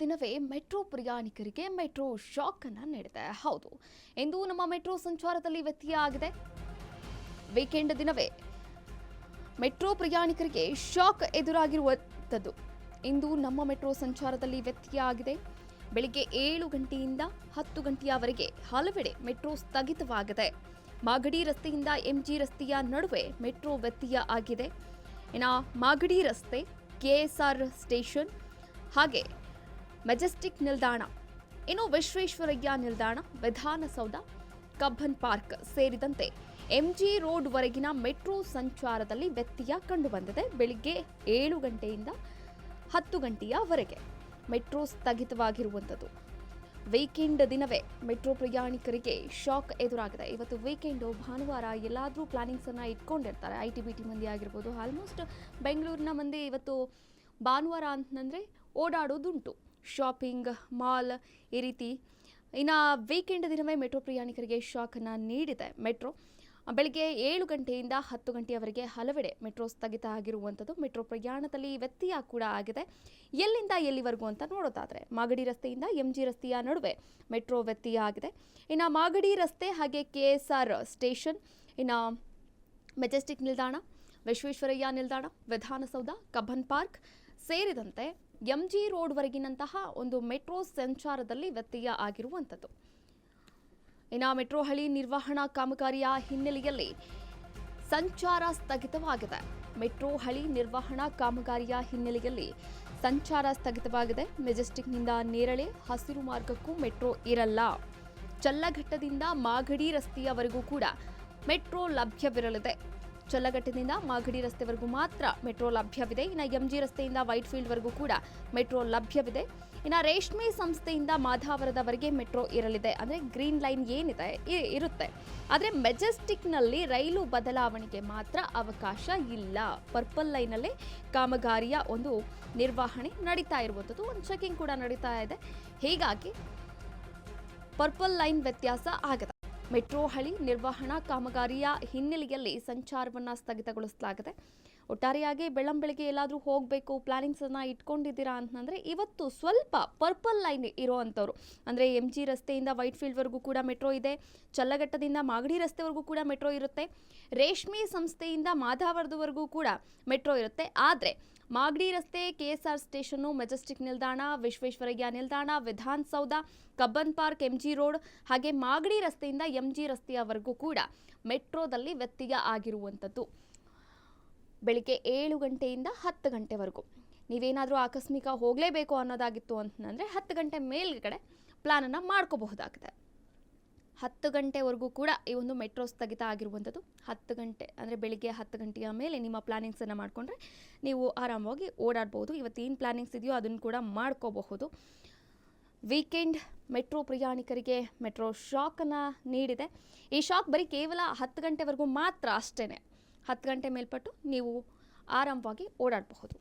ದಿನವೇ ಮೆಟ್ರೋ ಪ್ರಯಾಣಿಕರಿಗೆ metro shock ಅನ್ನು ನೀಡಿದೆ. ಹೌದು, ಇಂದು ನಮ್ಮ ಮೆಟ್ರೋ ಸಂಚಾರದಲ್ಲಿ ವ್ಯತ್ಯಯ ಆಗಿದೆ. ವೀಕೆಂಡ್ ದಿನವೇ ಮೆಟ್ರೋ ಪ್ರಯಾಣಿಕರಿಗೆ ಶಾಕ್ ಎದುರಾಗಿರುವಂಥದ್ದು. ಇಂದು ನಮ್ಮ ಮೆಟ್ರೋ ಸಂಚಾರದಲ್ಲಿ ವ್ಯತ್ಯಯ ಆಗಿದೆ. ಬೆಳಿಗ್ಗೆ 7 ಗಂಟೆಯಿಂದ 10 ಗಂಟೆಯವರೆಗೆ ಹಲವೆಡೆ ಮೆಟ್ರೋ ಸ್ಥಗಿತವಾಗಿದೆ. ಮಾಗಡಿ ರಸ್ತೆಯಿಂದ ಎಂಜಿ ರಸ್ತೆಯ ನಡುವೆ ಮೆಟ್ರೋ ವ್ಯತ್ಯಯ ಆಗಿದೆ. ಇನ್ನು ಮಾಗಡಿ ರಸ್ತೆ, ಕೆಎಸ್ಆರ್ ಸ್ಟೇಷನ್ ಹಾಗೆ ಮೆಜೆಸ್ಟಿಕ್ ನಿಲ್ದಾಣ, ಇನ್ನು ವಿಶ್ವೇಶ್ವರಯ್ಯ ನಿಲ್ದಾಣ, ವಿಧಾನಸೌಧ, ಕಬ್ಬನ್ ಪಾರ್ಕ್ ಸೇರಿದಂತೆ ಎಂಜಿ ರೋಡ್ ವರೆಗಿನ ಮೆಟ್ರೋ ಸಂಚಾರದಲ್ಲಿ ವ್ಯತ್ಯಯ ಕಂಡುಬಂದಿದೆ. ಬೆಳಿಗ್ಗೆ 7 ಗಂಟೆಯಿಂದ 10 ಗಂಟೆಯವರೆಗೆ ಮೆಟ್ರೋ ಸ್ಥಗಿತವಾಗಿರುವಂಥದ್ದು. ವೀಕೆಂಡ್ ದಿನವೇ ಮೆಟ್ರೋ ಪ್ರಯಾಣಿಕರಿಗೆ ಶಾಕ್ ಎದುರಾಗಿದೆ. ಇವತ್ತು ವೀಕೆಂಡು, ಭಾನುವಾರ, ಎಲ್ಲಾದರೂ ಪ್ಲಾನಿಂಗ್ಸನ್ನು ಇಟ್ಕೊಂಡಿರ್ತಾರೆ. IT-BT ಮಂದಿ ಆಗಿರ್ಬೋದು. ಆಲ್ಮೋಸ್ಟ್ ಬೆಂಗಳೂರಿನ ಮಂದಿ ಇವತ್ತು ಭಾನುವಾರ ಅಂತಂದರೆ ಓಡಾಡೋದುಂಟು. ಶಾಪಿಂಗ್, ಮಾಲ್ ಈ ರೀತಿ. ಇನ್ನು ವೀಕೆಂಡ್ ದಿನವೇ ಮೆಟ್ರೋ ಪ್ರಯಾಣಿಕರಿಗೆ ಶಾಕನ್ನು ನೀಡಿದೆ ಮೆಟ್ರೋ. ಬೆಳಗ್ಗೆ 7 ಗಂಟೆಯಿಂದ 10 ಗಂಟೆಯವರೆಗೆ ಹಲವೆಡೆ ಮೆಟ್ರೋ ಸ್ಥಗಿತ ಆಗಿರುವಂಥದ್ದು. ಮೆಟ್ರೋ ಪ್ರಯಾಣದಲ್ಲಿ ವ್ಯತ್ಯಯ ಕೂಡ ಆಗಿದೆ. ಎಲ್ಲಿಂದ ಎಲ್ಲಿವರೆಗೂ ಅಂತ ನೋಡೋದಾದರೆ, ಮಾಗಡಿ ರಸ್ತೆಯಿಂದ ಎಂಜಿ ರಸ್ತೆಯ ನಡುವೆ ಮೆಟ್ರೋ ವ್ಯತ್ಯಯ ಆಗಿದೆ. ಇನ್ನು ಮಾಗಡಿ ರಸ್ತೆ ಹಾಗೆ ಕೆಎಸ್ಆರ್ ಸ್ಟೇಷನ್, ಇನ್ನು ಮೆಜೆಸ್ಟಿಕ್ ನಿಲ್ದಾಣ, ವಿಶ್ವೇಶ್ವರಯ್ಯ ನಿಲ್ದಾಣ, ವಿಧಾನಸೌಧ, ಕಬ್ಬನ್ ಪಾರ್ಕ್ ಸೇರಿದಂತೆ ಎಂಜಿ ರೋಡ್ವರೆಗಿನಂತಹ ಒಂದು ಮೆಟ್ರೋ ಸಂಚಾರದಲ್ಲಿ ವ್ಯತ್ಯಯ ಆಗಿರುವಂಥದ್ದು. ಇನ್ನು ಮೆಟ್ರೋ ಹಳಿ ನಿರ್ವಹಣಾ ಕಾಮಗಾರಿಯ ಹಿನ್ನೆಲೆಯಲ್ಲಿ ಸಂಚಾರ ಸ್ಥಗಿತವಾಗಿದೆ. ಮೆಟ್ರೋ ಹಳಿ ನಿರ್ವಹಣಾ ಕಾಮಗಾರಿಯ ಹಿನ್ನೆಲೆಯಲ್ಲಿ ಸಂಚಾರ ಸ್ಥಗಿತವಾಗಿದೆ. ಮೆಜೆಸ್ಟಿಕ್ನಿಂದ ನೇರಳೆ ಹಸಿರು ಮಾರ್ಗಕ್ಕೂ ಮೆಟ್ರೋ ಇರಲ್ಲ. ಚಲ್ಲಘಟ್ಟದಿಂದ ಮಾಗಡಿ ರಸ್ತೆಯವರೆಗೂ ಕೂಡ ಮೆಟ್ರೋ ಲಭ್ಯವಿರಲಿದೆ. ಚಲ್ಲಘಟ್ಟದಿಂದ ಮಾಗಡಿ ರಸ್ತೆವರೆಗೂ ಮಾತ್ರ ಮೆಟ್ರೋ ಲಭ್ಯವಿದೆ. ಇನ್ನು ಎಂಜಿ ರಸ್ತೆಯಿಂದ ವೈಟ್ ಫೀಲ್ಡ್ವರೆಗೂ ಕೂಡ ಮೆಟ್ರೋ ಲಭ್ಯವಿದೆ. ಇನ್ನು ರೇಷ್ಮೆ ಸಂಸ್ಥೆಯಿಂದ ಮಾಧಾವರದವರೆಗೆ ಮೆಟ್ರೋ ಇರಲಿದೆ. ಅಂದರೆ ಗ್ರೀನ್ ಲೈನ್ ಏನಿದೆ ಇರುತ್ತೆ. ಆದರೆ ಮೆಜೆಸ್ಟಿಕ್ನಲ್ಲಿ ರೈಲು ಬದಲಾವಣೆಗೆ ಮಾತ್ರ ಅವಕಾಶ ಇಲ್ಲ. ಪರ್ಪಲ್ ಲೈನಲ್ಲೇ ಕಾಮಗಾರಿಯ ಒಂದು ನಿರ್ವಹಣೆ ನಡೀತಾ ಇರುವಂಥದ್ದು. ಒಂದು ಚೆಕಿಂಗ್ ಕೂಡ ನಡೀತಾ ಇದೆ. ಹೀಗಾಗಿ ಪರ್ಪಲ್ ಲೈನ್ ವ್ಯತ್ಯಾಸ ಆಗಿದೆ. ಮೆಟ್ರೋ ಹಳಿ ನಿರ್ವಹಣಾ ಕಾಮಗಾರಿಯ ಹಿನ್ನೆಲೆಯಲ್ಲಿ ಸಂಚಾರವನ್ನು ಸ್ಥಗಿತಗೊಳಿಸಲಾಗಿದೆ. ಒಟ್ಟಾರೆಯಾಗಿ ಬೆಳ್ಳಂಬೆಳಗ್ಗೆ ಎಲ್ಲಾದರೂ ಹೋಗಬೇಕು, ಪ್ಲಾನಿಂಗ್ಸನ್ನು ಇಟ್ಕೊಂಡಿದ್ದೀರಾ ಅಂತಂದರೆ ಇವತ್ತು ಸ್ವಲ್ಪ ಪರ್ಪಲ್ ಲೈನ್ ಇರೋವಂಥವ್ರು, ಅಂದರೆ ಎಂಜಿ ರಸ್ತೆಯಿಂದ ವೈಟ್ ಫೀಲ್ಡ್ವರೆಗೂ ಕೂಡ ಮೆಟ್ರೋ ಇದೆ. ಚಲ್ಲಘಟ್ಟದಿಂದ ಮಾಗಡಿ ರಸ್ತೆವರೆಗೂ ಕೂಡ ಮೆಟ್ರೋ ಇರುತ್ತೆ. ರೇಷ್ಮೆ ಸಂಸ್ಥೆಯಿಂದ ಮಾಧಾವರದವರೆಗೂ ಕೂಡ ಮೆಟ್ರೋ ಇರುತ್ತೆ. ಆದರೆ ಮಾಗಡಿ ರಸ್ತೆ, ಕೆಎಸ್ಆರ್ ಸ್ಟೇಷನ್ನು, ಮೆಜೆಸ್ಟಿಕ್ ನಿಲ್ದಾಣ, ವಿಶ್ವೇಶ್ವರಯ್ಯ ನಿಲ್ದಾಣ, Vidhana Soudha, Cubbon park, MG road ಹಾಗೆ ಮಾಗಡಿ ರಸ್ತೆಯಿಂದ ಎಂಜಿ ರಸ್ತೆಯವರೆಗೂ ಕೂಡ ಮೆಟ್ರೋದಲ್ಲಿ ವ್ಯತ್ಯಯ ಆಗಿರುವಂಥದ್ದು. ಬೆಳಿಗ್ಗೆ 7 ಗಂಟೆಯಿಂದ 10 ಗಂಟೆವರೆಗೂ ನೀವೇನಾದರೂ ಆಕಸ್ಮಿಕ ಹೋಗಲೇಬೇಕು ಅನ್ನೋದಾಗಿತ್ತು ಅಂತಂದರೆ 10 ಗಂಟೆ ಮೇಲ್ಗಡೆ ಪ್ಲಾನನ್ನು ಮಾಡ್ಕೋಬಹುದಾಗಿದೆ. 10 ಗಂಟೆವರೆಗೂ ಕೂಡ ಈ ಒಂದು ಮೆಟ್ರೋ ಸ್ಥಗಿತ ಆಗಿರುವಂಥದ್ದು. 10 ಗಂಟೆ ಅಂದರೆ ಬೆಳಿಗ್ಗೆ 10 ಗಂಟೆಯ ಮೇಲೆ ನಿಮ್ಮ ಪ್ಲಾನಿಂಗ್ಸನ್ನು ಮಾಡಿಕೊಂಡ್ರೆ ನೀವು ಆರಾಮವಾಗಿ ಓಡಾಡ್ಬೋದು. ಇವತ್ತೇನು ಪ್ಲಾನಿಂಗ್ಸ್ ಇದೆಯೋ ಅದನ್ನು ಕೂಡ ಮಾಡ್ಕೋಬಹುದು. ವೀಕೆಂಡ್ ಮೆಟ್ರೋ ಪ್ರಯಾಣಿಕರಿಗೆ ಮೆಟ್ರೋ ಶಾಕನ್ನು ನೀಡಿದೆ. ಈ ಶಾಕ್ ಬರೀ ಕೇವಲ 10 ಗಂಟೆವರೆಗೂ ಮಾತ್ರ ಅಷ್ಟೇ. 10 ಗಂಟೆ ಮೇಲ್ಪಟ್ಟು ನೀವು ಆರಾಮವಾಗಿ ಓಡಾಡಬಹುದು.